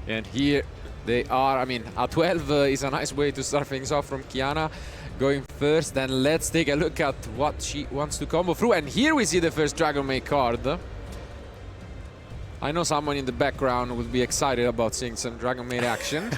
And here they are. I mean, a 12 is a nice way to start things off from Kiana. Going first, then let's take a look at what she wants to combo through. And here we see the first Dragonmaid card. I know someone in the background will be excited about seeing some Dragonmaid action.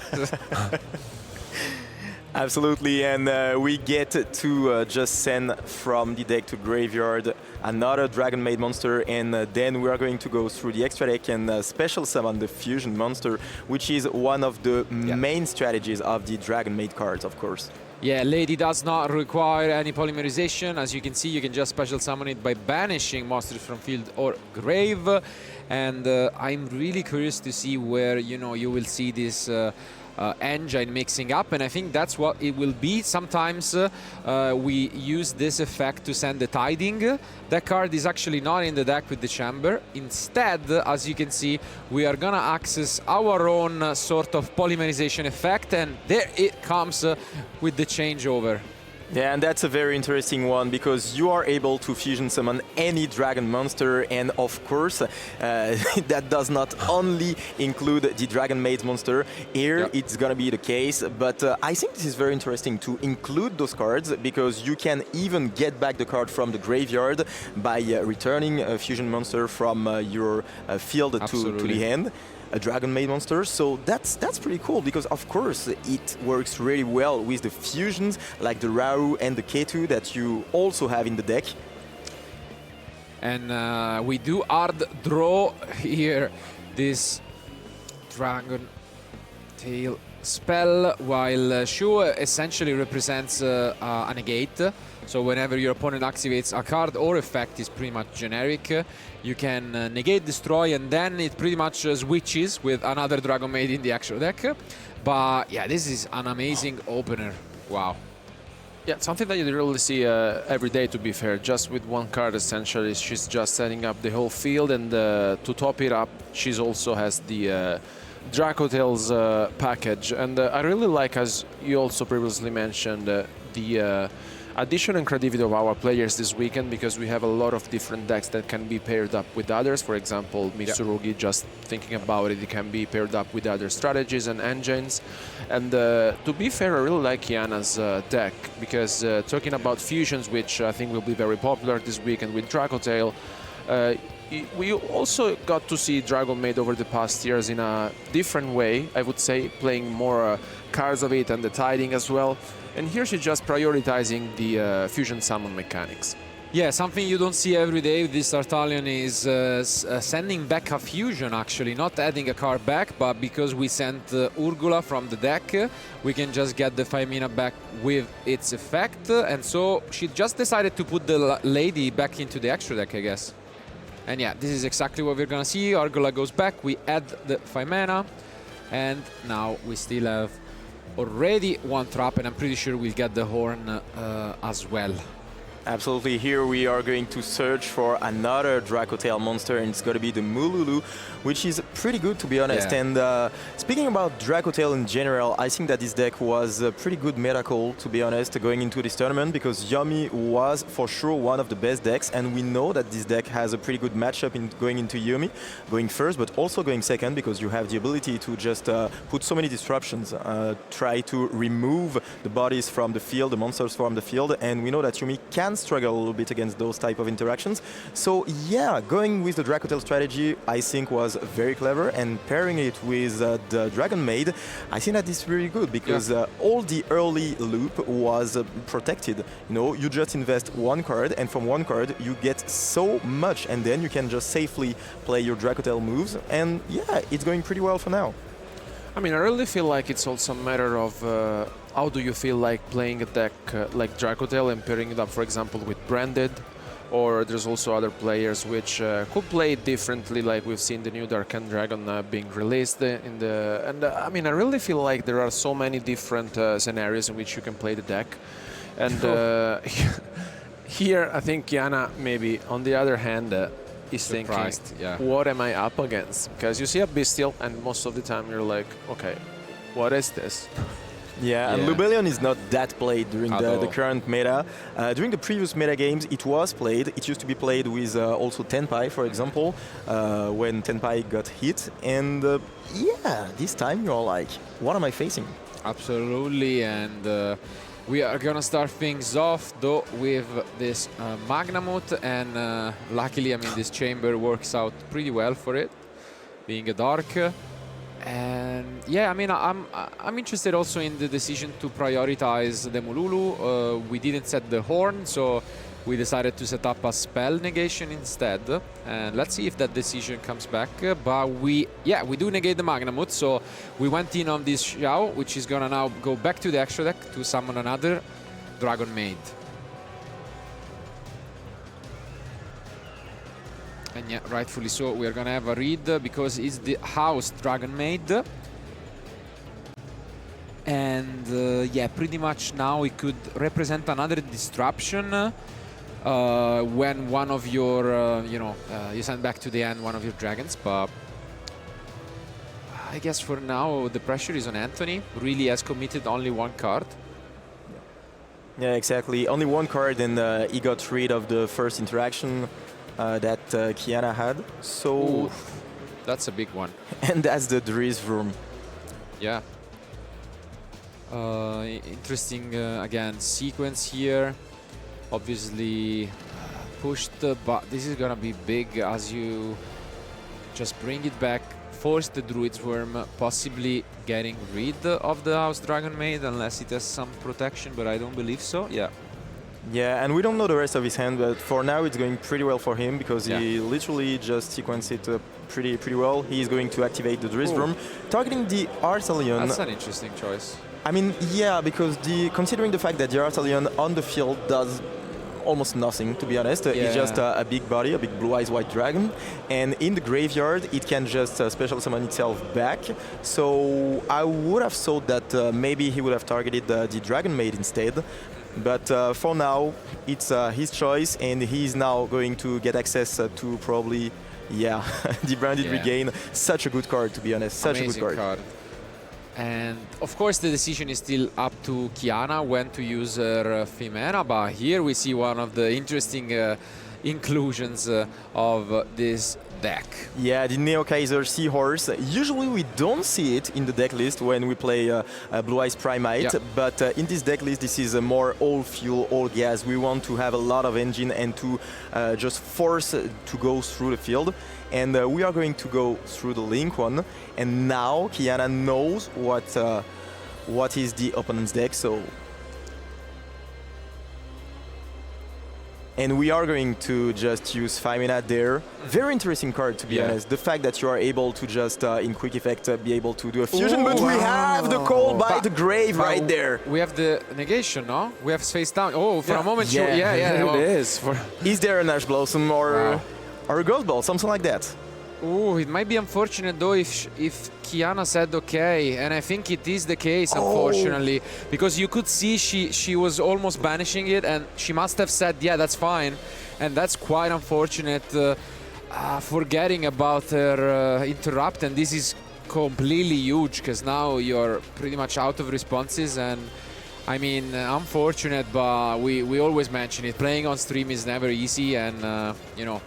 Absolutely, and we get to just send from the deck to graveyard another Dragonmaid monster, and then we are going to go through the extra deck and special summon the fusion monster, which is one of the main strategies of the Dragonmaid cards, of course. Yeah, Lady does not require any polymerization. As you can see, you can just special summon it by banishing monsters from field or grave. And I'm really curious to see where, you know, you will see this engine mixing up, and I think that's what it will be. Sometimes we use this effect to send the tiding. That card is actually not in the deck with the chamber. Instead, as you can see, we are gonna access our own sort of polymerization effect, and there it comes with the changeover. Yeah, and that's a very interesting one because you are able to fusion summon any dragon monster, and of course that does not only include the Dragonmaid monster. Here it's gonna be the case, but I think this is very interesting to include those cards because you can even get back the card from the graveyard by returning a fusion monster from your field to the hand. A Dragonmaid monster, so that's pretty cool because of course it works really well with the fusions like the Raoult and the K2 that you also have in the deck. And we do hard draw here this Dragon Tail spell, while Shu essentially represents a negate. So whenever your opponent activates a card or effect is pretty much generic, you can negate, destroy, and then it pretty much switches with another Dragonmaid in the actual deck. But yeah, this is an amazing opener. Wow. Yeah, something that you really see every day, to be fair. Just with one card, essentially, she's just setting up the whole field, and to top it up, she also has the Dracotail's package. And I really like, as you also previously mentioned, the addition and creativity of our players this weekend, because we have a lot of different decks that can be paired up with others. For example, Mitsurugi, just thinking about it, it can be paired up with other strategies and engines. And to be fair, I really like Kiana's deck, because talking about fusions, which I think will be very popular this weekend with Dracotail, we also got to see Dragonmaid over the past years in a different way, I would say, playing more cards of it and the tiding as well. And here she's just prioritizing the fusion summon mechanics. Yeah, something you don't see every day with this Tartalion is sending back a fusion, actually. Not adding a card back, but because we sent Urgula from the deck, we can just get the 5 mana back with its effect. And so she just decided to put the Lady back into the extra deck, I guess. And yeah, this is exactly what we're gonna see. Urgula goes back, we add the 5 mana, and now we still have already one trap, and I'm pretty sure we'll get the horn as well. Absolutely, here we are going to search for another Dracotail monster, and it's going to be the Mululu, which is pretty good, to be honest. Yeah. And speaking about Dracotail in general, I think that this deck was a pretty good meta call, to be honest, going into this tournament, because Yomi was for sure one of the best decks, and we know that this deck has a pretty good matchup in going into Yomi, going first, but also going second, because you have the ability to just put so many disruptions, try to remove the bodies from the field, the monsters from the field, and we know that Yomi can struggle a little bit against those type of interactions. So yeah, going with the Dracotail strategy I think was very clever, and pairing it with the Dragonmaid, I think that is really good, because all the early loop was protected. You know, you just invest one card, and from one card you get so much, and then you can just safely play your Dracotail moves, and yeah, it's going pretty well for now. I mean, I really feel like it's also a matter of how do you feel like playing a deck like Dracotail and pairing it up, for example, with Branded, or there's also other players which could play it differently, like we've seen the new Dark-End Dragon being released in the... And I mean, I really feel like there are so many different scenarios in which you can play the deck. And here, I think Kiana, maybe, on the other hand, is thinking, what am I up against? Because you see a Bestial, and most of the time you're like, okay, what is this? Yeah, and Yeah. Lubellion is not that played during At the all. current meta. During the previous meta games, it was played. It used to be played with also Tenpai, for example, when Tenpai got hit. And yeah, this time you're like, what am I facing? Absolutely, and we are gonna start things off though with this Magnamut, and luckily, I mean, this chamber works out pretty well for it, being a dark. And yeah, I mean, I'm interested also in the decision to prioritize the Mululu. We didn't set the horn, so we decided to set up a spell negation instead. And let's see if that decision comes back. But we do negate the Magnamut, so we went in on this Xiao, which is gonna now go back to the extra deck to summon another Dragonmaid. And yeah, rightfully so, we are gonna have a read because it's the house Dragonmaid. And yeah, pretty much now it could represent another disruption when one of your, you send back to the end one of your dragons. But I guess for now the pressure is on Anthony. Really has committed only one card. Yeah, exactly. Only one card, and he got rid of the first interaction that Kiana had. So, Oof, that's a big one. and that's the Driz room. Yeah. Interesting, again, sequence here. Obviously pushed, but this is gonna be big as you just bring it back, force the Druid's Worm, possibly getting rid of the House Dragonmaid, unless it has some protection, but I don't believe so. Yeah. Yeah, and we don't know the rest of his hand, but for now it's going pretty well for him because he literally just sequenced it pretty well. He's going to activate the Driz room, targeting the Artelion. That's an interesting choice. I mean, yeah, because considering the fact that the Artelion on the field does almost nothing, to be honest. It's just a big body, a big blue eyes white dragon, and in the graveyard it can just special summon itself back. So I would have thought that maybe he would have targeted the Dragonmaid instead. But for now, it's his choice, and he's now going to get access to probably, the Branded Regain. Such a good card, to be honest. Such Amazing a good card. And of course the decision is still up to Kiana when to use her Femena, but here we see one of the interesting inclusions of this deck. Yeah, the Neo Kaiser Seahorse. Usually we don't see it in the deck list when we play Blue Eyes Primate, but in this deck list this is a more all fuel, all gas. We want to have a lot of engine and to just force to go through the field. And we are going to go through the Link one. And now Kiana knows what is the opponent's deck. So, and we are going to just use Femena there. Very interesting card, to be honest. The fact that you are able to just, in quick effect, be able to do a fusion. But we have the call by the grave right there. We have the negation, no? We have face down. Oh, for a moment, It is. Is there an Ash Blossom or a Ghost Ball, something like that? Ooh, it might be unfortunate though if Kiana said okay, and I think it is the case, unfortunately, because you could see she was almost banishing it, and she must have said, yeah, that's fine, and that's quite unfortunate. Forgetting about her interrupt, and this is completely huge because now you're pretty much out of responses, and I mean, unfortunate, but we always mention it. Playing on stream is never easy, and you know.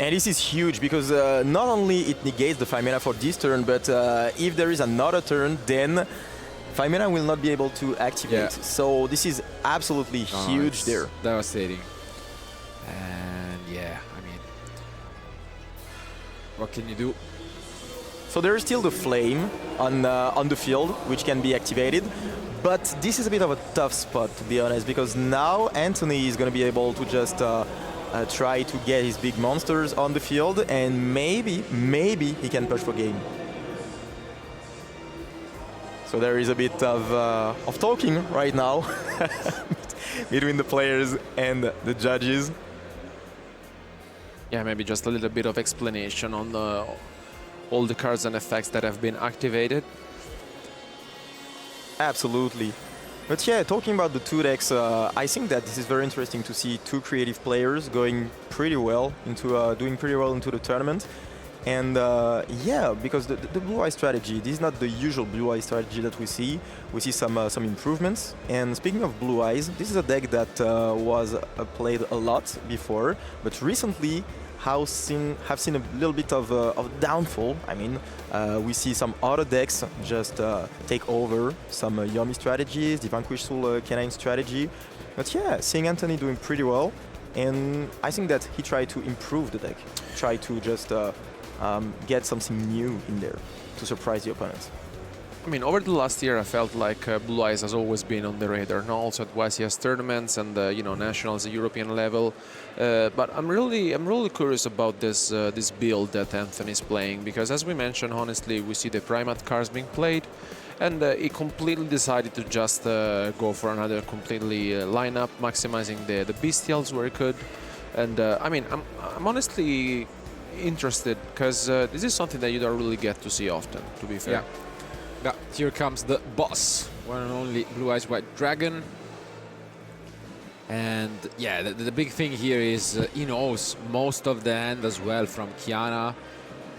And this is huge because not only it negates the Femena for this turn, but if there is another turn, then Femena will not be able to activate. So this is absolutely huge there. Devastating. And yeah, I mean, what can you do? So there is still the Flame on the field, which can be activated. But this is a bit of a tough spot, to be honest, because now Anthony is going to be able to just try to get his big monsters on the field, and maybe he can push for game. So there is a bit of talking right now between the players and the judges. Yeah, maybe just a little bit of explanation on all the cards and effects that have been activated. Absolutely. But yeah, talking about the two decks, I think that this is very interesting to see two creative players going pretty well into doing pretty well into the tournament. And yeah, because the blue eye strategy, this is not the usual blue eye strategy that we see. We see some improvements. And speaking of blue eyes, this is a deck that was played a lot before, but recently have seen a little bit of downfall. I mean, we see some other decks just take over some Yomi strategies, the Vanquish Soul Canine strategy. But yeah, seeing Anthony doing pretty well, and I think that he tried to improve the deck, try to just get something new in there to surprise the opponents. I mean, over the last year, I felt like Blue Eyes has always been on the radar, not also at YCS tournaments and nationals, European level. But I'm really curious about this build that Anthony is playing, because as we mentioned, honestly, we see the Primate cards being played, and he completely decided to just go for another completely lineup, maximizing the bestials where he could. And I mean, I'm honestly interested, because this is something that you don't really get to see often, to be fair. Yeah, here comes the boss, one and only Blue Eyes White Dragon. And yeah, the big thing here is he knows most of the hand as well from Kiana,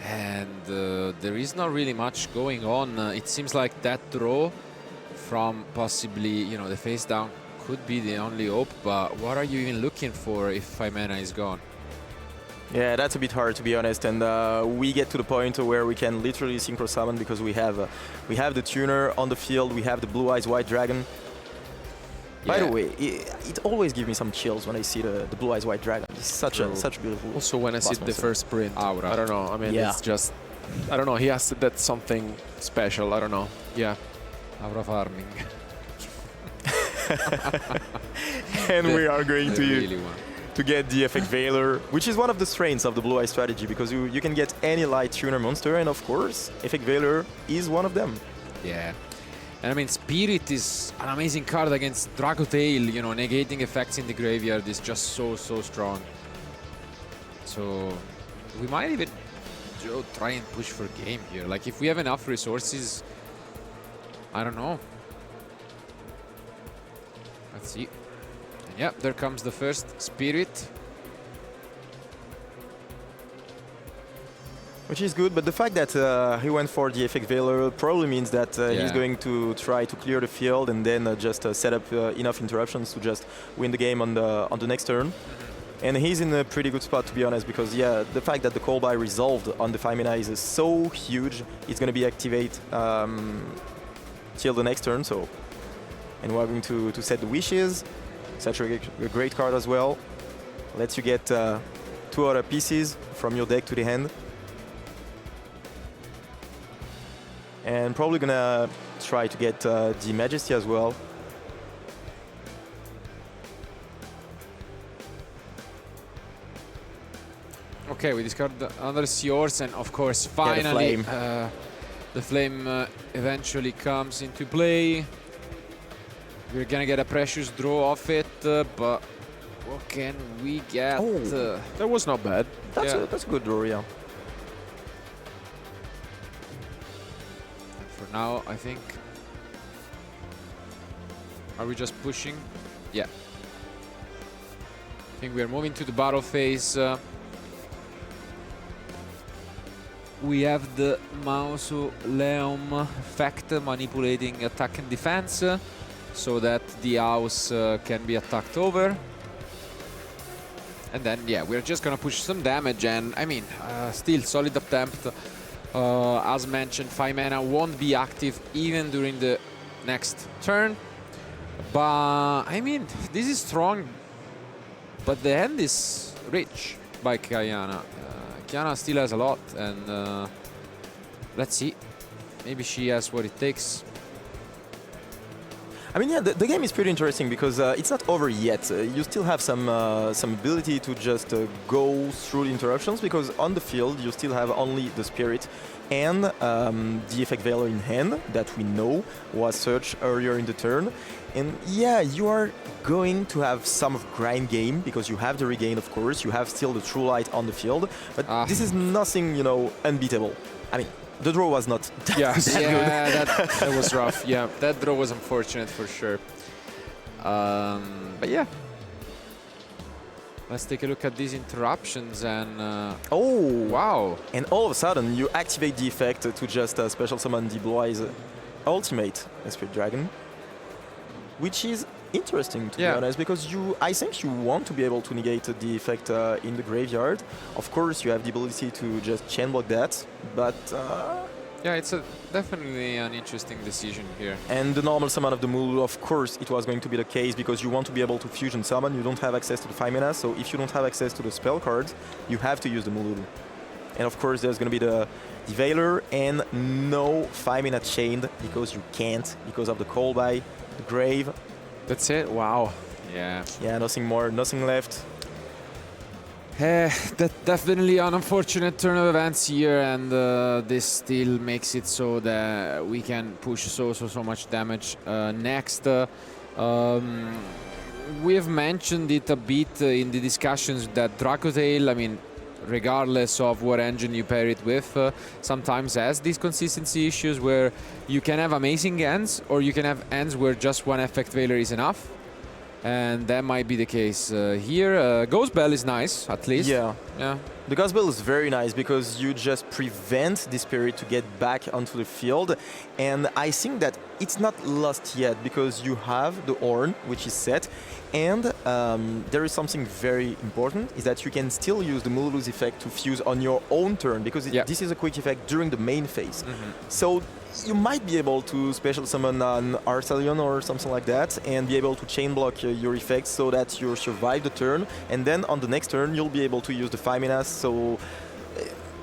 and there is not really much going on. It seems like that draw from possibly the face down could be the only hope, but what are you even looking for if 5 mana is gone? Yeah, that's a bit hard, to be honest, and we get to the point where we can literally synchro summon, because we have the tuner on the field, we have the Blue Eyes White Dragon. By the way, it always gives me some chills when I see the Blue Eyes White Dragon. It's such a beautiful. Also, when I see the first print, Aura. I don't know. I mean, it's just, I don't know. He has that's something special. I don't know. Yeah. Aura farming. And we are going really to get the Effect Veiler, which is one of the strengths of the Blue Eye strategy, because you can get any light tuner monster, and of course, Effect Veiler is one of them. Yeah. And I mean, Spirit is an amazing card against Dragotail, negating effects in the graveyard is just so strong. So we might even try and push for game here. Like, if we have enough resources, I don't know. Let's see. And yeah, there comes the first Spirit. Which is good, but the fact that he went for the Effect Veiler probably means that he's going to try to clear the field and then just set up enough interruptions to just win the game on the next turn. And he's in a pretty good spot, to be honest, because yeah, the fact that the call by resolved on the 5 mana is so huge, it's going to be activate till the next turn. So, and we're going to set the wishes. Such a great card as well. Lets you get 2 other pieces from your deck to the hand. And probably gonna try to get the Majesty as well. Okay, we discard another Seors, and of course, finally, the flame eventually comes into play. We're gonna get a precious draw off it, but what can we get? That was not bad. That's a good draw, yeah. Now, I think... Are we just pushing? Yeah. I think we are moving to the battle phase. We have the Mausoleum effect manipulating attack and defense, so that the house can be attacked over. And then, yeah, we're just gonna push some damage, and I mean, still solid attempt. As mentioned, 5 mana won't be active even during the next turn. But, I mean, this is strong. But the hand is rich by Kiana. Kiana still has a lot, and let's see. Maybe she has what it takes. I mean, yeah, the game is pretty interesting because it's not over yet. You still have some ability to just go through the interruptions, because on the field you still have only the Spirit and the Effect Veiler in hand that we know was searched earlier in the turn. And yeah, you are going to have some of grind game because you have the regain, of course. You have still the True Light on the field, but this is nothing, unbeatable. I mean, the draw was not that good. that was rough. Yeah, that draw was unfortunate for sure. But yeah, Let's take a look at these interruptions and Oh! wow. And all of a sudden, you activate the effect to just special summon the Blue Eyes ultimate Spirit Dragon, which is interesting to be honest, because I think you want to be able to negate the effect in the graveyard. Of course, you have the ability to just chain block that, but yeah, it's definitely an interesting decision here. and the normal summon of the Mulu, of course, it was going to be the case because you want to be able to fusion summon. You don't have access to the 5 mana, so if you don't have access to the spell cards, you have to use the Mulu. And of course, there's going to be the Veiler and no 5 mana chained because you can't because of the call by the grave. That's it. Wow. Yeah. Yeah, nothing more, nothing left. That definitely an unfortunate turn of events here, and this still makes it so that we can push so much damage. Next, we have mentioned it a bit in the discussions that Dracotail, I mean, regardless of what engine you pair it with, sometimes has these consistency issues where you can have amazing ends, or you can have ends where just one effect Veiler is enough. And that might be the case here. Ghost Bell is nice, at least. Yeah. Yeah. The Ghost Bell is very nice because you just prevent the spirit to get back onto the field. And I think that it's not lost yet because you have the Horn, which is set. And there is something very important, is that you can still use the Mululu's effect to fuse on your own turn because this is a quick effect during the main phase. So you might be able to special summon an Arcelion or something like that and be able to chain block your effects so that you survive the turn, and then on the next turn you'll be able to use the 5 mana, so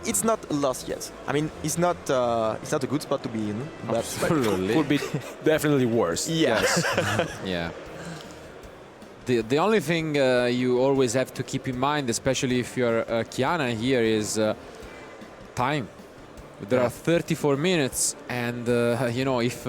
it's not lost yet. I mean, it's not a good spot to be in, but Could be definitely worse. yes. Yeah. The only thing you always have to keep in mind, especially if you're Kiana here, is time. There are 34 minutes, and you know, if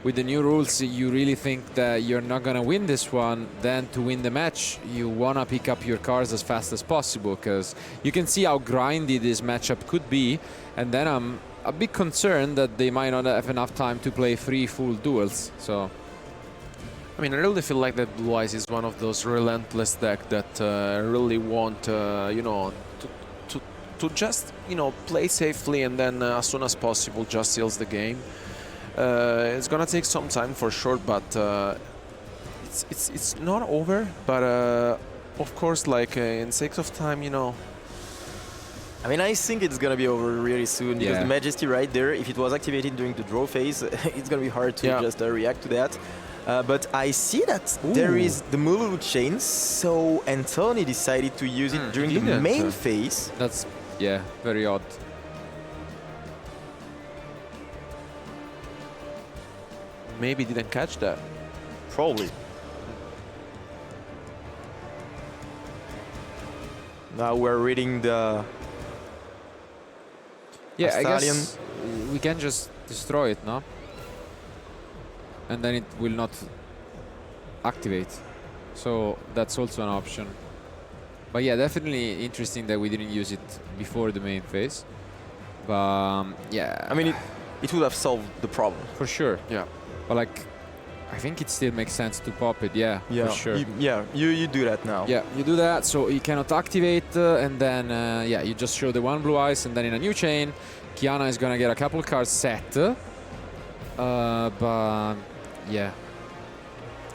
with the new rules you really think that you're not gonna win this one, then to win the match you wanna pick up your cards as fast as possible, because you can see how grindy this matchup could be, and then I'm a bit concerned that they might not have enough time to play 3 full duels. So I mean, I really feel like that Blue Eyes is one of those relentless deck that really want, you know, to just, you know, play safely and then as soon as possible just seals the game. It's gonna take some time for sure, but it's not over. But of course, like in sake of time, you know. I mean, I think it's gonna be over really soon because the Majesty right there, if it was activated during the draw phase, it's gonna be hard to just react to that. But I see that there is the Mululu chain, so Anthony decided to use it during the main phase. that's, yeah, very odd. Maybe didn't catch that. Probably. Now we're reading the Yeah, I Astarion. guess we can just destroy it, no? And then it will not activate. So that's also an option. But yeah, definitely interesting that we didn't use it before the main phase. But yeah, I mean, it would have solved the problem. for sure. Yeah. But like, I think it still makes sense to pop it. Yeah, Yeah, for sure. you do that now. Yeah, you do that, so you cannot activate, and then yeah, you just show the 1 Blue Eyes, and then in a new chain, Kiana is gonna get a couple cards set. But yeah,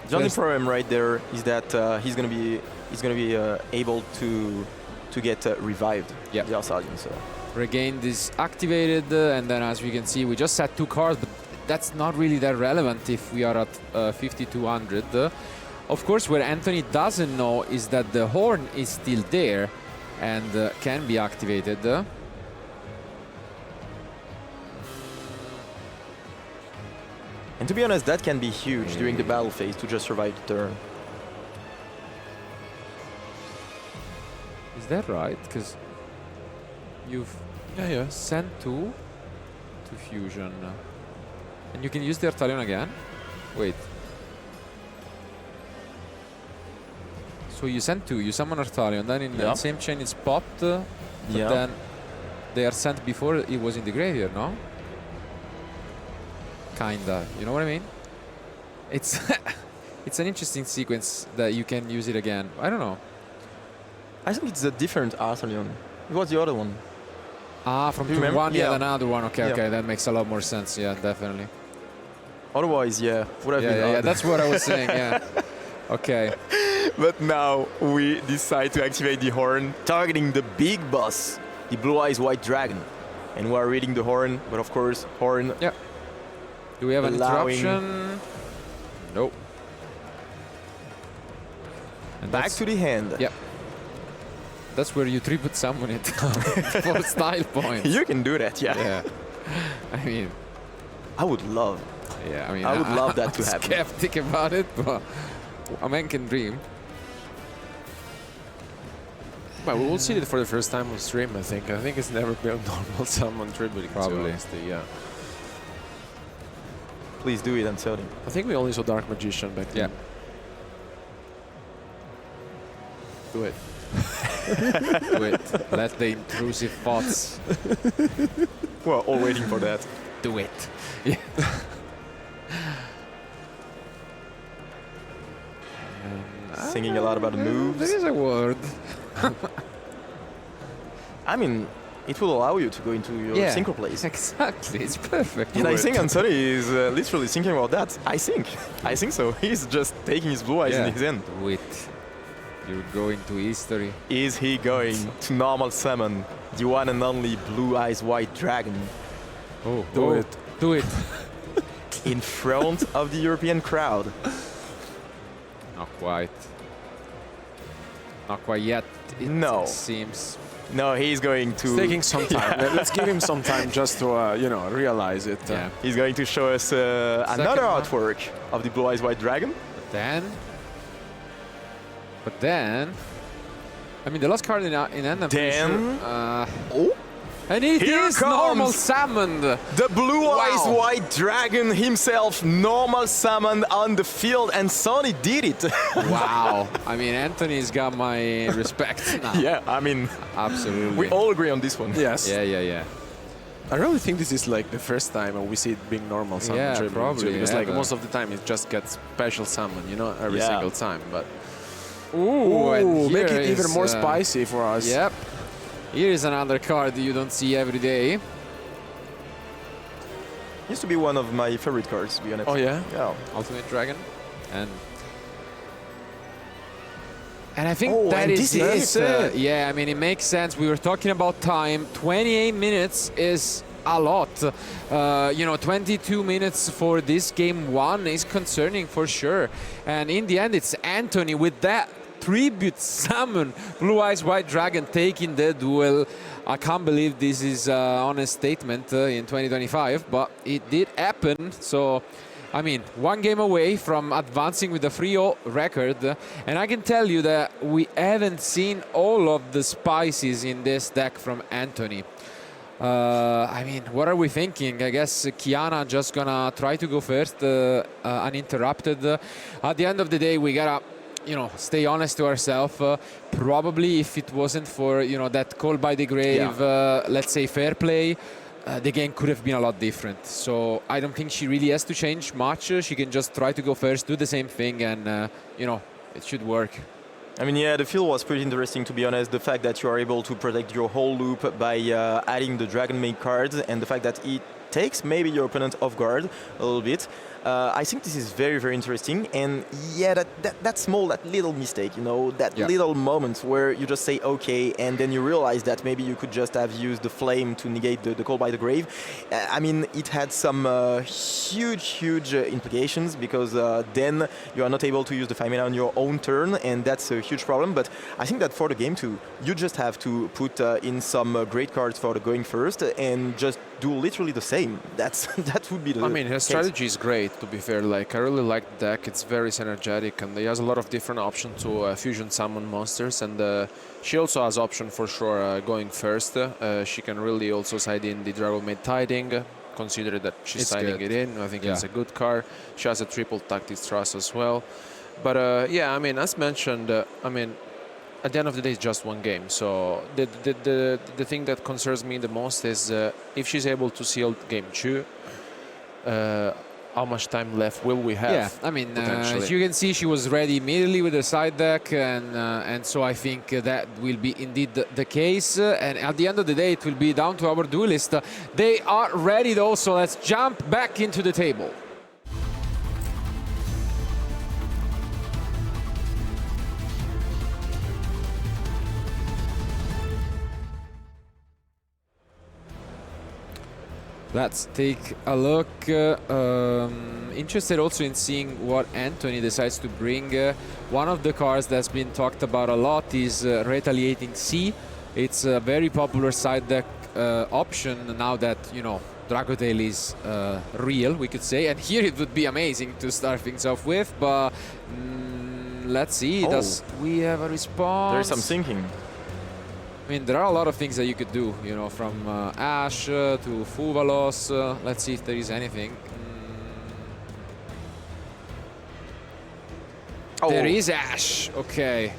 The only First- problem right there is that he's gonna be able to get revived. Yeah. The Arcelion, so. Regained is activated, and then as we can see, we just set 2 cards, but that's not really that relevant if we are at 5200. Of course, where Anthony doesn't know is that the Horn is still there and can be activated. And to be honest, that can be huge during the battle phase to just survive the turn. Is that right? Because you've sent 2 to fusion. And you can use the Arcelion again? Wait. So you sent 2, you summon Arcelion, then in the same chain it's popped, but then they are sent before it was in the graveyard, no? Kinda, you know what I mean? It's it's an interesting sequence that you can use it again. I don't know. I think it's a different Arthurian. It was the other one. Ah, from Do you turn remember? one, yeah, Yeah. another one. Okay, Yeah. okay, that makes a lot more sense. Yeah, definitely. Otherwise, yeah, would have Yeah, been yeah, yeah, hard. that's what I was saying. Yeah. Okay. But now we decide to activate the horn, targeting the big boss, the Blue Eyes White Dragon. And we are reading the horn, but of course, horn. Yeah. Do we have an Allowing- interruption? Nope. And Back that's- to the hand. Yeah. That's where you tribute summon it for style points. You can do that, yeah. Yeah. I mean, I would love. yeah. I mean, I would love that to I'm happen. skeptic about it, but a man can dream. Well, we will see it for the first time on stream, I think. I think it's never been normal summon tributing, Probably. yeah. Please do it, Anthony. I think we only saw Dark Magician back Yeah. then. Do it. Do it. Let the intrusive thoughts We're all waiting for that. do it. Yeah. Singing a lot about the moves. There is a word. I mean, it will allow you to go into your Yeah. synchro plays. Exactly. It's perfect. And I think Anthony is literally thinking about that. I think so. He's just taking his blue eyes Yeah. in his hand. Do it. You go into history. Is he going to normal summon the one and only Blue Eyes White Dragon Oh, Do it. Do it. in front of the European crowd? Not quite. Not quite yet. It No. seems. No, he's going to. It's taking some time. Let's give him some time just to, realize it. Yeah. He's going to show us another one. artwork of the Blue Eyes White Dragon. But then. I mean, the last card in end. I'm pretty Then- sure, Oh, and it Here is normal comes- summoned. the Blue Eyes Wow. White Dragon himself, normal summoned on the field, and Sony did it. Wow. I mean, Anthony's got my respect now. Yeah, I mean, Absolutely. we all agree on this one. Yes. Yeah, yeah, yeah. I really think this is like the first time we see it being normal summon Yeah, tribute, probably, because like ever. most of the time it just gets special summon, every Yeah. single time. But Ooh, and make here it even is, more spicy for us. Yep. Here is another card you don't see every day. Used to be one of my favorite cards, to be honest. Oh yeah. Yeah. Ultimate Dragon. And I think Oh, that and is this is it. Yeah, I mean, it makes sense. We were talking about time. 28 minutes is a lot. 22 minutes for this game one is concerning for sure. And in the end, it's Anthony with that tribute summon. Blue Eyes White Dragon taking the duel. I can't believe this is an honest statement in 2025, but it did happen. So, I mean, one game away from advancing with a 3-0 record. And I can tell you that we haven't seen all of the spices in this deck from Anthony. I mean, what are we thinking? I guess Kiana just gonna try to go first, uninterrupted. At the end of the day, we gotta, stay honest to ourselves. Probably if it wasn't for, that call by the grave, let's say fair play, the game could have been a lot different. So I don't think she really has to change much. She can just try to go first, do the same thing, and, it should work. I mean, yeah, the field was pretty interesting, to be honest. The fact that you are able to protect your whole loop by adding the Dragonmaid cards, and the fact that it takes maybe your opponent off guard a little bit. I think this is very, very interesting. And yeah, that little mistake, that little moment where you just say, okay, and then you realize that maybe you could just have used the flame to negate the call by the grave. I mean, it had some huge implications, because then you are not able to use the 5 mana on your own turn, and that's a huge problem. But I think that for the game too, you just have to put in some great cards for the going first, and just do literally the same. That would be the I mean, her case. strategy is great, to be fair. Like, I really like the deck. It's very synergetic, and he has a lot of different options to fusion summon monsters. And she also has option for sure going first. She can really also side in the Dragonmaid Tiding, consider that she's It's siding good. it in. I think Yeah. it's a good card. She has a triple tactic thrust as well. But yeah, I mean, as mentioned, at the end of the day, it's just one game. So the thing that concerns me the most is if she's able to seal game 2, how much time left will we have? Yeah, I mean, potentially? as you can see, she was ready immediately with the side deck, and so I think that will be indeed the case. And at the end of the day, it will be down to our duelist. They are ready though, so let's jump back into the table. Let's take a look. Interested also in seeing what Anthony decides to bring. One of the cards that's been talked about a lot is Retaliating C. It's a very popular side deck option now that, you know, Dragotail is real, we could say. And here it would be amazing to start things off with, but let's see. Does we have a response? There's some thinking. I mean, there are a lot of things that you could do, you know, from Ash to Fuvalos. Let's see if there is anything. There is Ash, okay.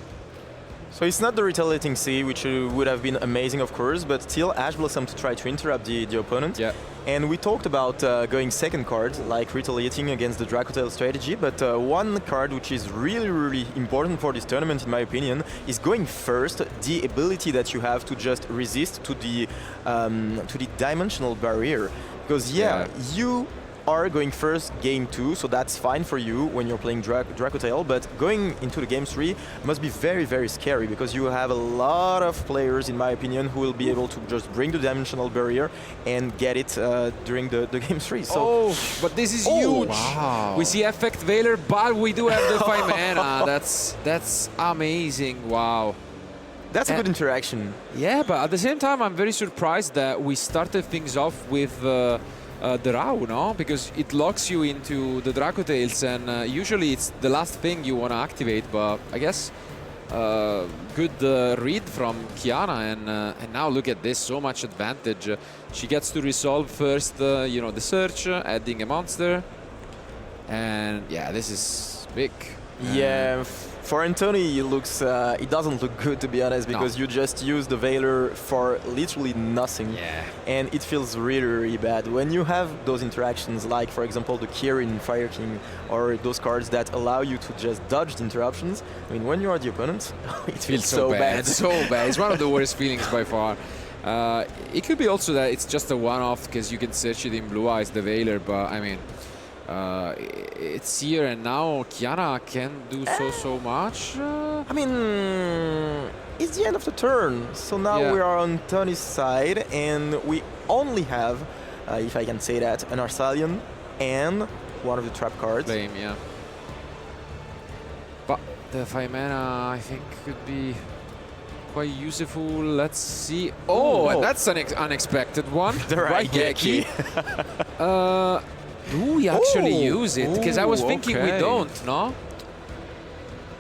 So it's not the Retaliating Sea, which would have been amazing, of course, but still Ash Blossom to try to interrupt the opponent. Yeah. And we talked about going second card, like Retaliating against the Dracotail strategy, but one card which is really, really important for this tournament, in my opinion, is going first, the ability that you have to just resist to the dimensional barrier. Because, yeah, you are going first game 2, so that's fine for you when you're playing Dracotail, but going into the game 3 must be very, very scary, because you have a lot of players, in my opinion, who will be able to just bring the dimensional barrier and get it during the game 3. So but this is huge. Wow. We see Effect Veiler, but we do have the 5 mana. That's amazing. Wow. that's a good interaction. Yeah, but at the same time, I'm very surprised that we started things off with the Rao, no? Because it locks you into the Dracotails, and usually it's the last thing you want to activate, but I guess good read from Kiana, and now look at this, so much advantage. She gets to resolve first, you know, the search, adding a monster, and yeah, this is big. Yeah, for Anthony, it doesn't look good, to be honest, because you just use the Veiler for literally nothing. Yeah. And it feels really, really bad. When you have those interactions, like, for example, the Kirin, Fire King, or those cards that allow you to just dodge the interruptions, I mean, when you are the opponent, it feels so bad. So bad. It's one of the worst feelings by far. It could be also that it's just a one-off, because you can search it in Blue Eyes, the Veiler, but I mean, it's here, and now Kiana can do so much. I mean, it's the end of the turn, so now we are on Tony's side, and we only have, if I can say that, an Arsalian and one of the trap cards. Flame, yeah. But the 5 mana, I think, could be quite useful. Let's see. Oh, and that's an unexpected one. The Raigeki. Do we actually use it? Because I was thinking we don't, no?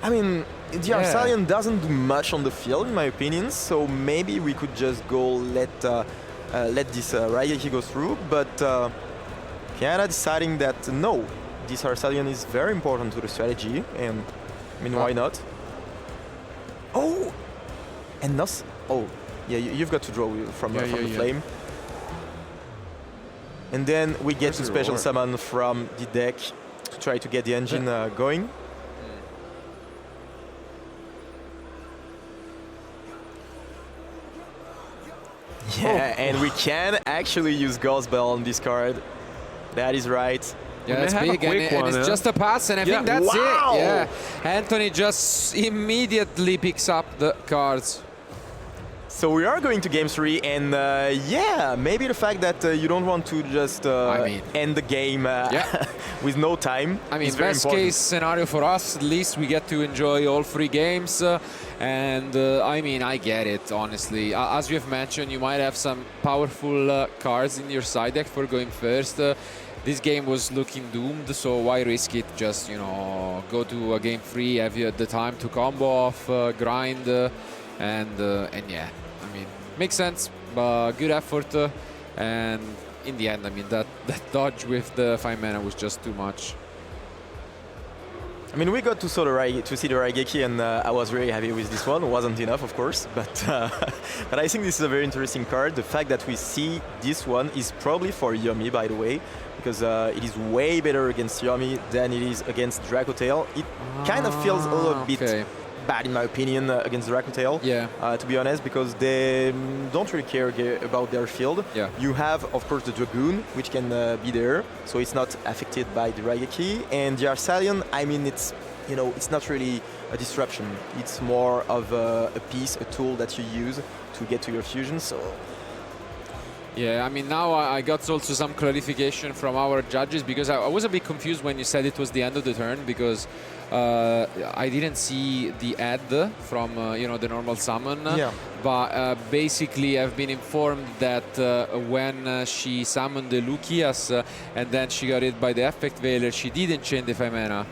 I mean, the Arsalian doesn't do much on the field, in my opinion, so maybe we could just go let this Raigeki go through, but Kiana deciding that no, this Arsalian is very important to the strategy, and I mean, why not? Oh! And Nos. Oh, yeah, you've got to draw from the flame. And then we get to special summon from the deck to try to get the engine going. Yeah, and we can actually use Ghost Bell on this card. That is right. Yeah, that's big, and it's just a pass, and I think that's it. Yeah, Anthony just immediately picks up the cards. So we are going to game 3, and yeah, maybe the fact that you don't want to just end the game with no time. I mean, best case scenario for us, at least we get to enjoy all 3 games. And I mean, I get it, honestly. As we have mentioned, you might have some powerful cards in your side deck for going first. This game was looking doomed, so why risk it? Just, you know, go to a game 3, have you the time to combo off, grind, and yeah. I mean, makes sense, but good effort, and in the end, I mean, that dodge with the 5 mana was just too much. I mean, we got to see the Raigeki, and I was really happy with this one. It wasn't enough, of course, but I think this is a very interesting card. The fact that we see this one is probably for Yomi, by the way, because it is way better against Yomi than it is against Dracotail. It kind of feels a little bit bad, in my opinion, against Dracotail. Yeah. To be honest, because they don't really care about their field. Yeah. You have, of course, the Dragoon, which can be there, so it's not affected by the Raigeki. And the Arsalion, I mean, it's it's not really a disruption. It's more of a piece, a tool that you use to get to your fusion. So. Yeah, I mean, now I got also some clarification from our judges, because I was a bit confused when you said it was the end of the turn, because I didn't see the ad from the normal summon. Yeah. But basically I've been informed that when she summoned the Lucias and then she got hit by the Effect Veiler, she didn't chain the 5 mana.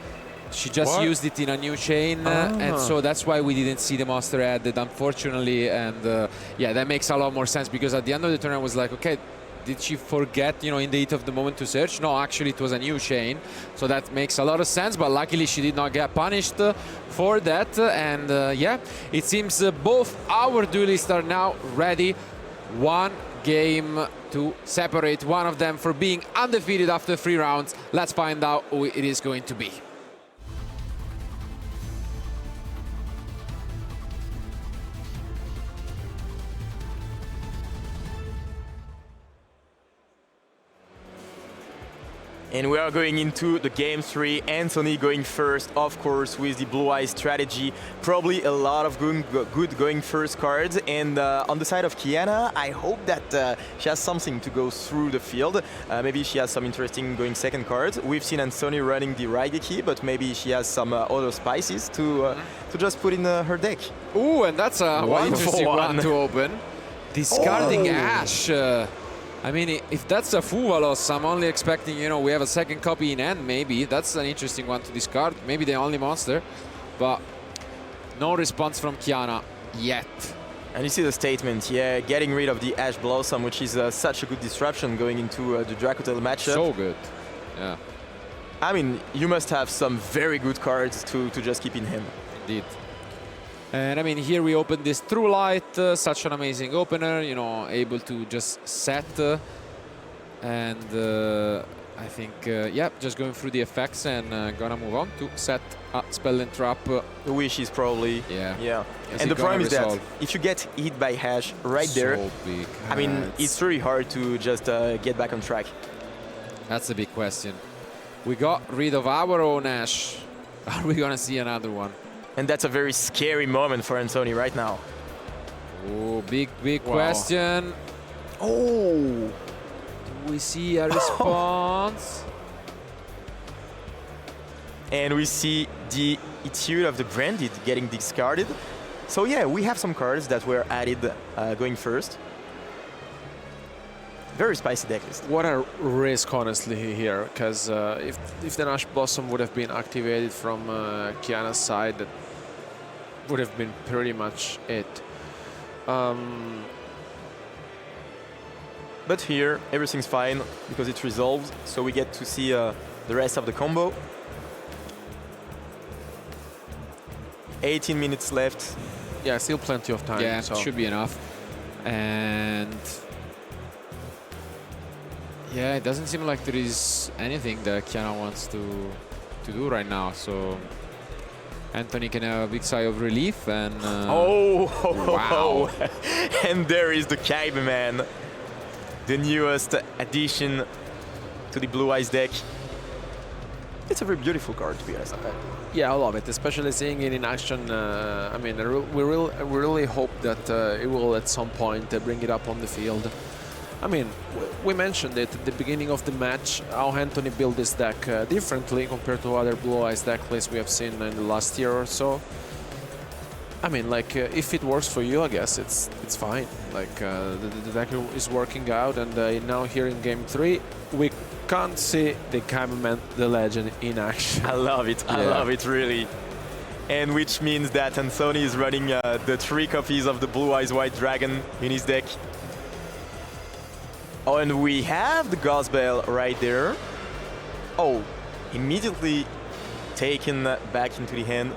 She just used it in a new chain, and so that's why we didn't see the monster added, unfortunately. And yeah, that makes a lot more sense, because at the end of the turn I was like, okay, did she forget, in the heat of the moment to search? No, actually it was a new chain, so that makes a lot of sense. But luckily she did not get punished for that. And yeah, it seems both our duelists are now ready. One game to separate one of them for being undefeated after 3 rounds. Let's find out who it is going to be. And we are going into the game 3. Anthony going first, of course, with the Blue Eye strategy. Probably a lot of good going first cards. And on the side of Kiana, I hope that she has something to go through the field. Maybe she has some interesting going second cards. We've seen Anthony running the Raigeki, but maybe she has some other spices to just put in her deck. Ooh, and that's a interesting one to open. Discarding Ash. I mean, if that's a Fuvalos, I'm only expecting, we have a second copy in hand, maybe. That's an interesting one to discard. Maybe the only monster. But no response from Kiana yet. And you see the statement, yeah, getting rid of the Ash Blossom, which is such a good disruption going into the Dracotail matchup. So good, yeah. I mean, you must have some very good cards to just keep in hand. Indeed. And I mean, here we open this True Light, such an amazing opener, able to just set. And I think, yeah, just going through the effects and gonna move on to set Spell and Trap. The Wish is probably, yeah. And the problem is that if you get hit by Ash right there, big. I mean, it's really hard to just get back on track. That's a big question. We got rid of our own Ash. Are we gonna see another one? And that's a very scary moment for Anthony right now. Oh, big question. Oh! Do we see a response? And we see the Etude of the Branded getting discarded. So yeah, we have some cards that were added going first. Very spicy deck list. What a risk, honestly, here, because if the Ash Blossom would have been activated from Kiana's side, that would have been pretty much it. But here, everything's fine because it's resolved, so we get to see the rest of the combo. 18 minutes left. Yeah, still plenty of time. Yeah, so. should be enough. And yeah, it doesn't seem like there is anything that Kiana wants to do right now. So Anthony can have a big sigh of relief and wow. And there is the Cyberman, the newest addition to the Blue Eyes deck. It's a very beautiful card, to be honest. Yeah, I love it, especially seeing it in action. I mean, we really hope that it will at some point bring it up on the field. I mean, we mentioned it at the beginning of the match, how Anthony built this deck differently compared to other Blue Eyes deck lists we have seen in the last year or so. I mean, like, if it works for you, I guess it's fine. Like, the deck is working out, and now here in Game 3, we can't see the Cyberman, the legend, in action. I love it. I love it, really. And which means that Anthony is running the 3 copies of the Blue Eyes White Dragon in his deck. Oh, and we have the Gospel right there. Oh, immediately taken back into the hand.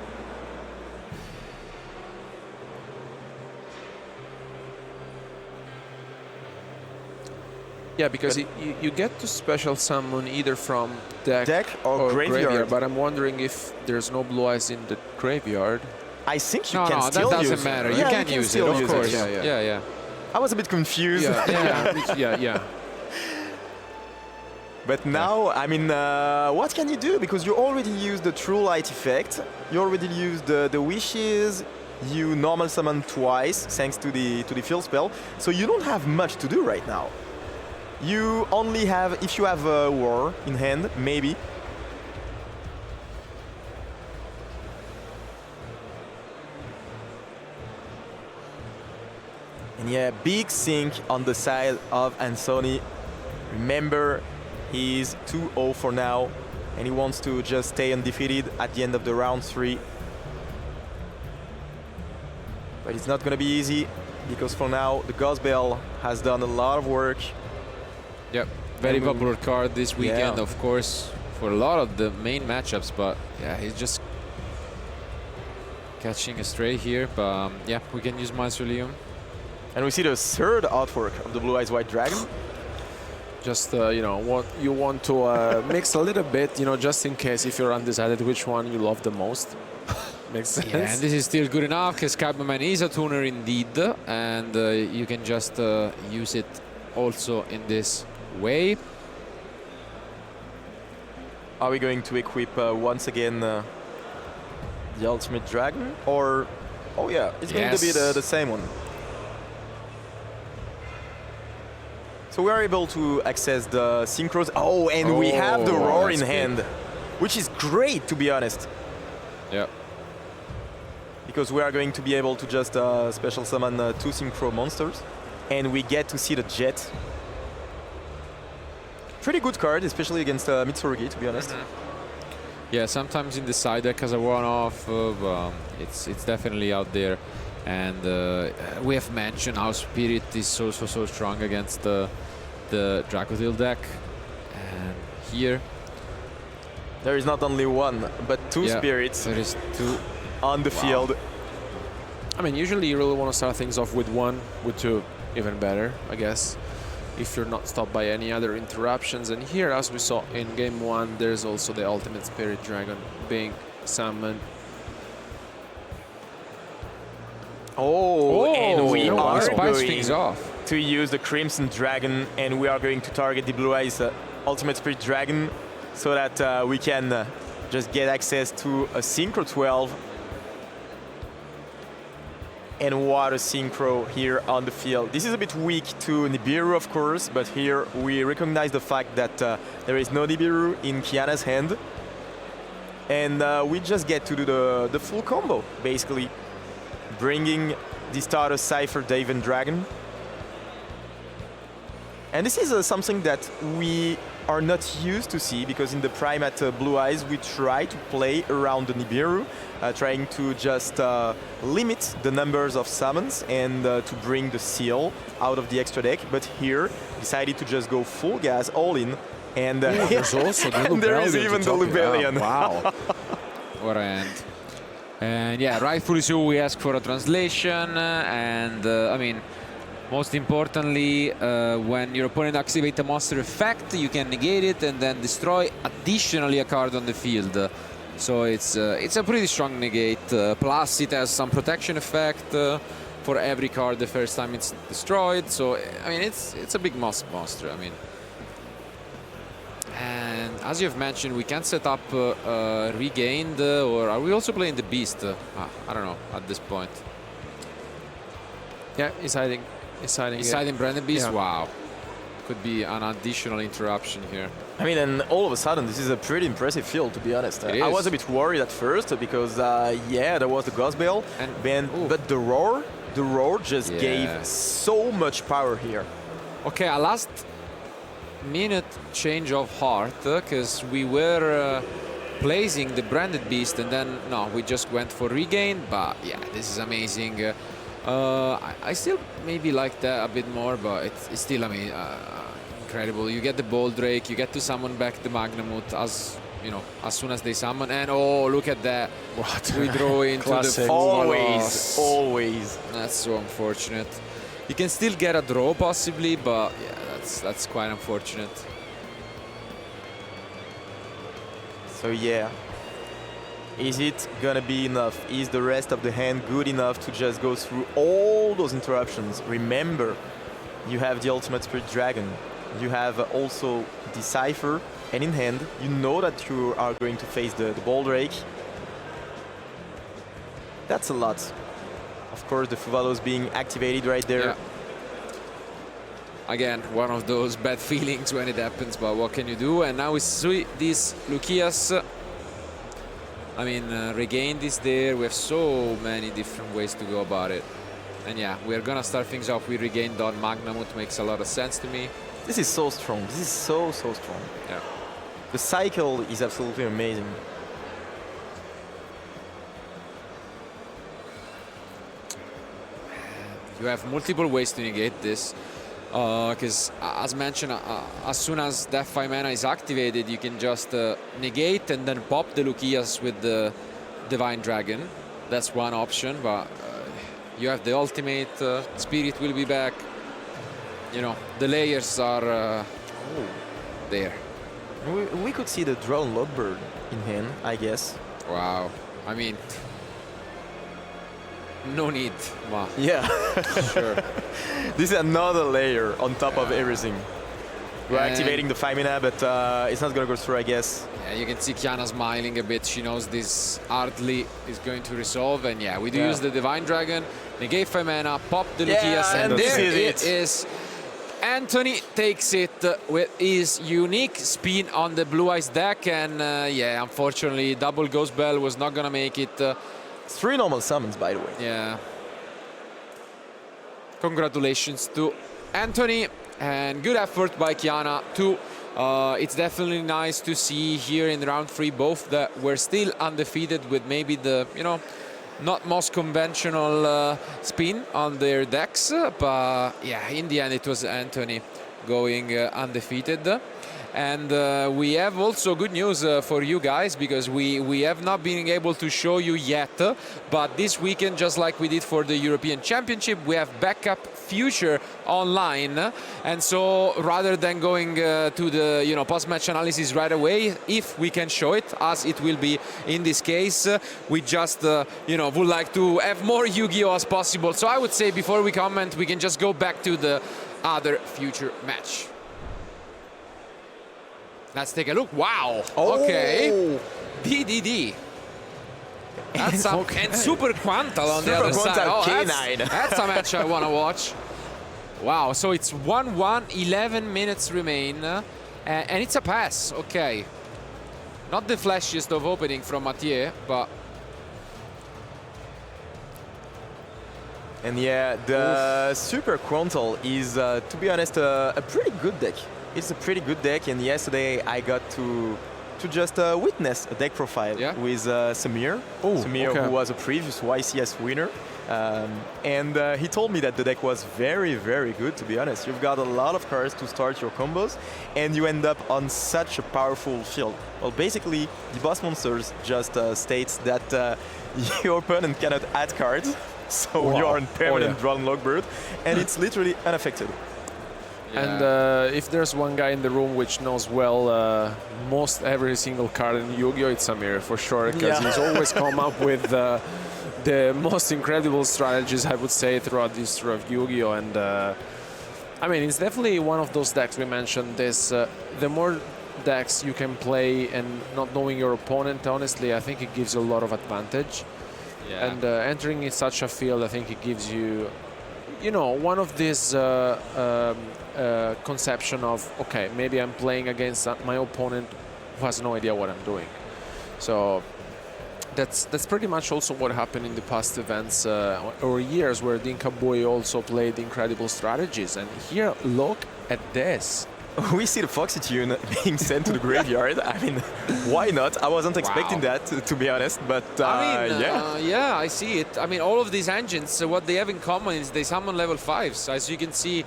Yeah, because you get to special summon either from Deck or graveyard. but I'm wondering if there's no blue eyes in the graveyard. I think you No, can no, still that use doesn't matter. it. You Yeah, can use it, still of use course. Yeah, yeah. Yeah. I was a bit confused. Yeah. But now, I mean, what can you do? Because you already used the True Light effect, you already used the wishes, you normal summon twice thanks to the field spell, so you don't have much to do right now. You only have, if you have a war in hand, maybe. And yeah, big sink on the side of Anthony. Remember, he's 2-0 for now, and he wants to just stay undefeated at the end of the round 3. But it's not going to be easy, because for now, the Gospel has done a lot of work. Yep. Very popular card this weekend, Yeah. of course, for a lot of the main matchups. But yeah, he's just catching a stray here. But yeah, we can use Mausoleum. And we see the third artwork of the Blue Eyes White Dragon. Just you want to mix a little bit, just in case if you're undecided which one you love the most. Makes sense. Yeah, and this is still good enough because Cyberman is a tuner indeed, and you can just use it also in this way. Are we going to equip once again the Ultimate Dragon? Or, oh yeah, it's going to be the same one. So we are able to access the synchros. Oh, and we have the Roar in hand, which is great, to be honest. Yeah. Because we are going to be able to just special summon 2 synchro monsters, and we get to see the Jet. Pretty good card, especially against Mitsurugi, to be honest. Yeah, sometimes in the side deck as a one-off, it's definitely out there. And we have mentioned how Spirit is so strong against the Dracotil deck. And here there is not only one, but 2 spirits. There is 2 on the field. I mean, usually you really want to start things off with 1, with 2, even better, I guess, if you're not stopped by any other interruptions. And here, as we saw in game 1, there's also the Ultimate Spirit Dragon being summoned. And we are spice going things off to use the Crimson Dragon, and we are going to target the Blue Eyes Ultimate Spirit Dragon so that we can just get access to a Synchro 12. And what a Synchro here on the field. This is a bit weak to Nibiru, of course, but here we recognize the fact that there is no Nibiru in Kiana's hand. And we just get to do the full combo, basically. Bringing the starter Cypher, Dave, and Dragon. And this is something that we are not used to see, because in the Prime at Blue Eyes we try to play around the Nibiru, trying to just limit the numbers of summons and to bring the seal out of the extra deck. But here, decided to just go full gas, all in. And there's also the and there is even the Lubellion. Wow. What a end. And yeah, rightfully so, we ask for a translation. And I mean, most importantly, when your opponent activates a monster effect, you can negate it and then destroy additionally a card on the field. So it's a pretty strong negate. Plus, it has some protection effect for every card the first time it's destroyed. So I mean, it's a big monster. I mean. And as you've mentioned, we can set up Regained, or are we also playing the Beast? I don't know at this point. Yeah, he's hiding. He's hiding Branded Beast? Yeah. Wow. Could be an additional interruption here. I mean, and all of a sudden, this is a pretty impressive field, to be honest. It I is. was a bit worried at first because, yeah, there was the Gospel, but the Roar just gave so much power here. Okay, a last minute change of heart, because we were placing the Branded Beast, and then, no, we just went for Regain, but yeah, this is amazing. I still maybe like that a bit more, but it's still, I mean, incredible. You get the Bold Drake, you get to summon back the Magnamut as soon as they summon, and oh, look at that! What we draw into the full Always. That's so unfortunate. You can still get a draw possibly, but yeah, that's quite unfortunate. So yeah, is it gonna be enough? Is the rest of the hand good enough to just go through all those interruptions? Remember, you have the Ultimate Spirit Dragon. You have also Decipher, and in hand, you know that you are going to face the Ball Drake. That's a lot. Of course, the Fuvalos being activated right there. Yeah. Again, one of those bad feelings when it happens, but what can you do? And now we see this Lucius. I mean, regain this there. We have so many different ways to go about it. And yeah, we're gonna start things off. We regain Don Magnamut, makes a lot of sense to me. This is so strong. This is so strong. Yeah. The cycle is absolutely amazing. You have multiple ways to negate this. Because as mentioned, as soon as that 5 mana is activated, you can just negate and then pop the Lucius with the Divine Dragon. That's one option, but you have the ultimate, Spirit will be back. You know, the layers are there. We could see the Drone Lockbird in hand, I guess. Wow. I mean, no need. Wow. Yeah. Sure. This is another layer on top of everything. We're And activating the 5 mana, but it's not gonna go through, I guess. yeah, you can see Kiana smiling a bit. She knows this hardly is going to resolve. And yeah, we do use the Divine Dragon. Negate 5 mana, pop the Lucius, and this there is it is. Anthony takes it with his unique spin on the Blue Eyes deck. And yeah, unfortunately, double Ghost Bell was not gonna make it. 3 normal summons, by the way. Yeah. Congratulations to Anthony, and good effort by Kiana too. It's definitely nice to see here in round 3 both that we're still undefeated with maybe the, you know, not most conventional spin on their decks, but yeah, in the end it was Anthony going undefeated. And we have also good news for you guys, because we have not been able to show you yet, but this weekend, just like we did for the European Championship, we have backup future online. And so rather than going to the, you know, post-match analysis right away, if we can show it, as it will be in this case, we just you know, would like to have more Yu-Gi-Oh as possible. So I would say before we comment, we can just go back to the other future match. Let's take a look. Wow. Okay. DDD. That's and Super Quantal on the other side. Oh, that's a match I want to watch. Wow. So it's 1-1, 11 minutes remain. And it's a pass. Okay. Not the flashiest of opening from Mathieu, but... And yeah, the Super Quantal is, to be honest, a pretty good deck. It's a pretty good deck, and yesterday I got to just witness a deck profile with Samir. Samir, who was a previous YCS winner. And he told me that the deck was very, very good, to be honest. You've got a lot of cards to start your combos, and you end up on such a powerful field. Well, basically, the boss monsters just states that your opponent cannot add cards, so you are on permanent Dragon Lockbird, and it's literally unaffected. And if there's one guy in the room which knows well most every single card in Yu-Gi-Oh, it's Samir for sure, because he's always come up with the most incredible strategies, I would say, throughout this history of Yu-Gi-Oh. And I mean, it's definitely one of those decks we mentioned. This the more decks you can play and not knowing your opponent, honestly, I think it gives you a lot of advantage. Yeah. And entering in such a field, I think it gives you, you know, one of these conception of, okay, maybe I'm playing against my opponent who has no idea what I'm doing. So that's pretty much also what happened in the past events or years, where Dinka Boy also played incredible strategies. And here, look at this. We see the Foxy Tune being sent to the graveyard. I mean, why not? I wasn't expecting that, to be honest, but I mean, yeah, I see it. I mean, all of these engines, what they have in common is they summon level 5s. As you can see,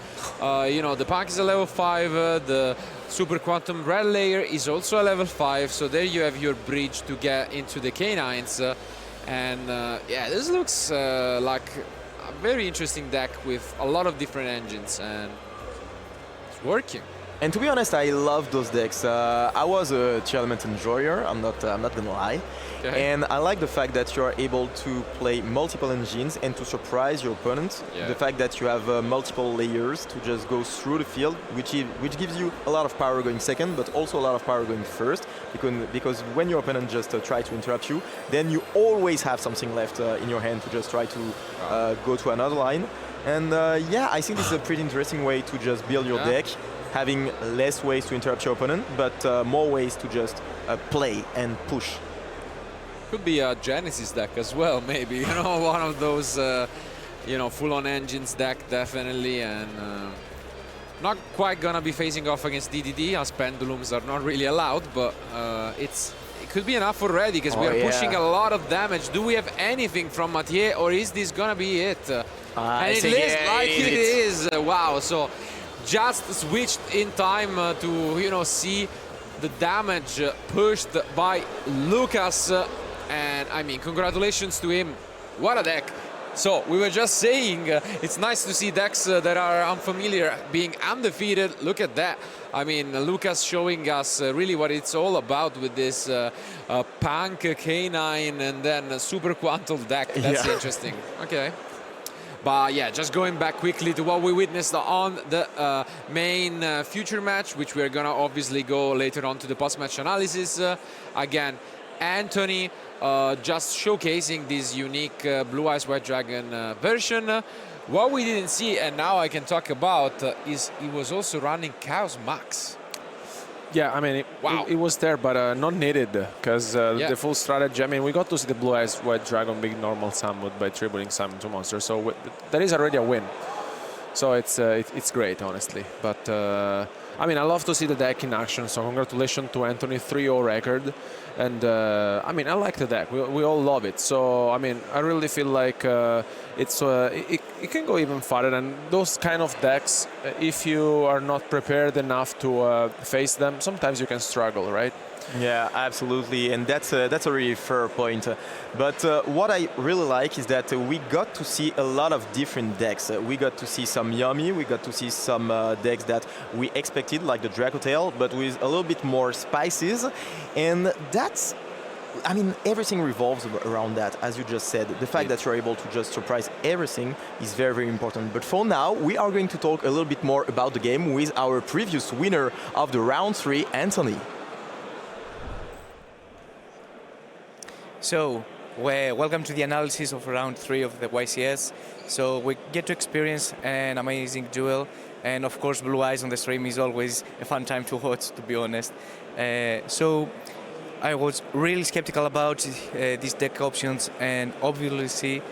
you know, the Punk is a level 5, the Super Quantum Red Layer is also a level 5, so there you have your bridge to get into the K9s. And yeah, this looks like a very interesting deck with a lot of different engines. And working. And to be honest, I love those decks. I was a tier element enjoyer. I'm not gonna lie. Okay. And I like the fact that you are able to play multiple engines and to surprise your opponent. Yeah. The fact that you have multiple layers to just go through the field, which gives you a lot of power going second, but also a lot of power going first. Because when your opponent just try to interrupt you, then you always have something left in your hand to just try to go to another line. And yeah, I think this is a pretty interesting way to just build your deck, having less ways to interrupt your opponent, but more ways to just play and push. Could be a Genesis deck as well, maybe. You know, one of those, you know, full-on engines deck, definitely, and not quite gonna be facing off against DDD, as pendulums are not really allowed, but it could be enough already, because we are pushing a lot of damage. Do we have anything from Mathieu, or is this gonna be it? And it is like it is. Wow, so just switched in time to, you know, see the damage pushed by Lucas. And I mean, congratulations to him. What a deck. So we were just saying, it's nice to see decks that are unfamiliar being undefeated. Look at that. I mean, Lucas showing us really what it's all about with this Punk, K9, and then Super Quantal deck. That's interesting. Okay. But yeah, just going back quickly to what we witnessed on the main future match, which we're gonna obviously go later on to the post-match analysis. Again, Anthony just showcasing this unique Blue Eyes White Dragon version. What we didn't see, and now I can talk about, is he was also running Chaos Max. Yeah, I mean, it was there, but not needed, because the full strategy, I mean, we got to see the Blue Eyes White Dragon big normal summon by tripling summon 2 monsters, so that is already a win. So it's great, honestly. But, I mean, I love to see the deck in action, so congratulations to Anthony, 3-0 record. And, I mean, I like the deck. We all love it. So, I mean, I really feel like it can go even farther. And those kind of decks, if you are not prepared enough to face them, sometimes you can struggle, right? Yeah, absolutely, and that's a really fair point. But what I really like is that we got to see a lot of different decks. We got to see some Yummy, we got to see some decks that we expected, like the Dracotail, but with a little bit more spices. And that's, I mean, everything revolves around that, as you just said. The fact that you're able to just surprise everything is very, very important. But for now, we are going to talk a little bit more about the game with our previous winner of the round 3, Anthony. So, welcome to the analysis of round 3 of the YCS. So we get to experience an amazing duel, and of course Blue Eyes on the stream is always a fun time to watch, to be honest. So I was really skeptical about these deck options, and obviously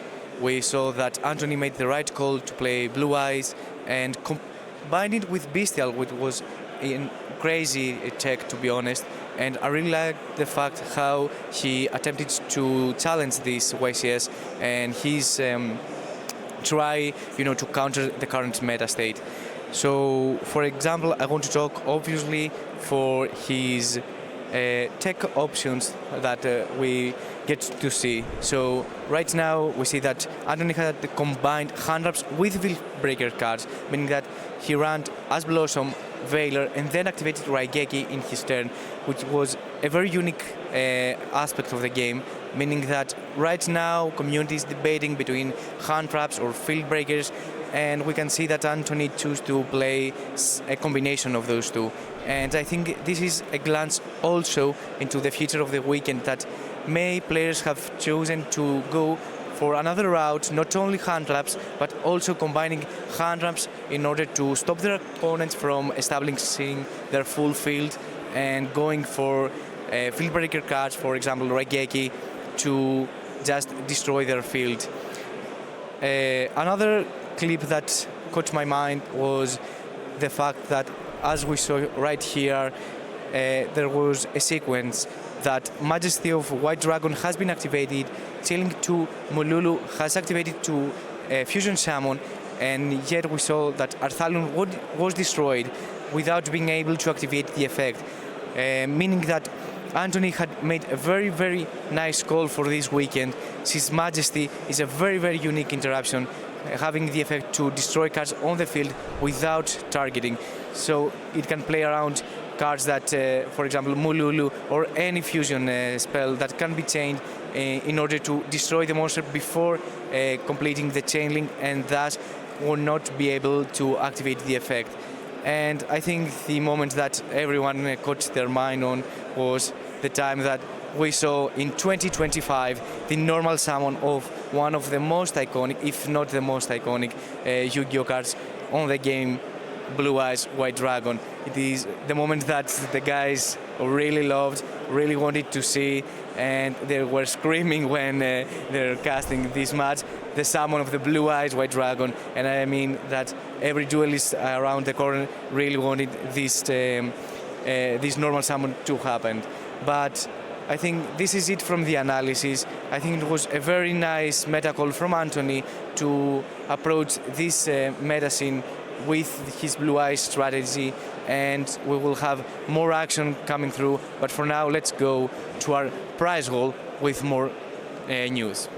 we saw that Anthony made the right call to play Blue Eyes and combine it with Bestial, which was a crazy tech, to be honest. And I really like the fact how he attempted to challenge this YCS and his try, to counter the current meta state. So, for example, I want to talk obviously for his tech options that we get to see. So right now we see that Anthony had combined hand wraps with Veil Breaker cards, meaning that he ran as Blossom, Veiler, and then activated Raigeki in his turn, which was a very unique aspect of the game, meaning that right now community is debating between hand traps or field breakers, and we can see that Anthony chose to play a combination of those two. And I think this is a glance also into the future of the weekend, that many players have chosen to go for another route, not only hand traps, but also combining hand traps in order to stop their opponents from establishing their full field and going for field breaker cards, for example Raigeki, to just destroy their field. Another clip that caught my mind was the fact that, as we saw right here, there was a sequence that Majesty of White Dragon has been activated, Chilling to Mululu has activated to Fusion Summon, and yet we saw that Arthalion was destroyed without being able to activate the effect, meaning that Anthony had made a very, very nice call for this weekend, His Majesty is a very, very unique interruption, having the effect to destroy cards on the field without targeting. So it can play around cards that, for example, Mululu or any fusion spell that can be chained in order to destroy the monster before completing the chain link, and thus will not be able to activate the effect. And I think the moment that everyone caught their mind on was the time that we saw in 2025 the normal summon of one of the most iconic, if not the most iconic, Yu-Gi-Oh cards on the game, Blue Eyes White Dragon. It is the moment that the guys really loved, really wanted to see, and they were screaming when they're casting this match, the summon of the Blue Eyes White Dragon. And I mean that every duelist around the corner really wanted this normal summon to happen. But I think this is it from the analysis. I think it was a very nice meta call from Anthony to approach this meta scene with his Blue Eyes strategy, and we will have more action coming through. But for now, let's go to our prize hall with more news.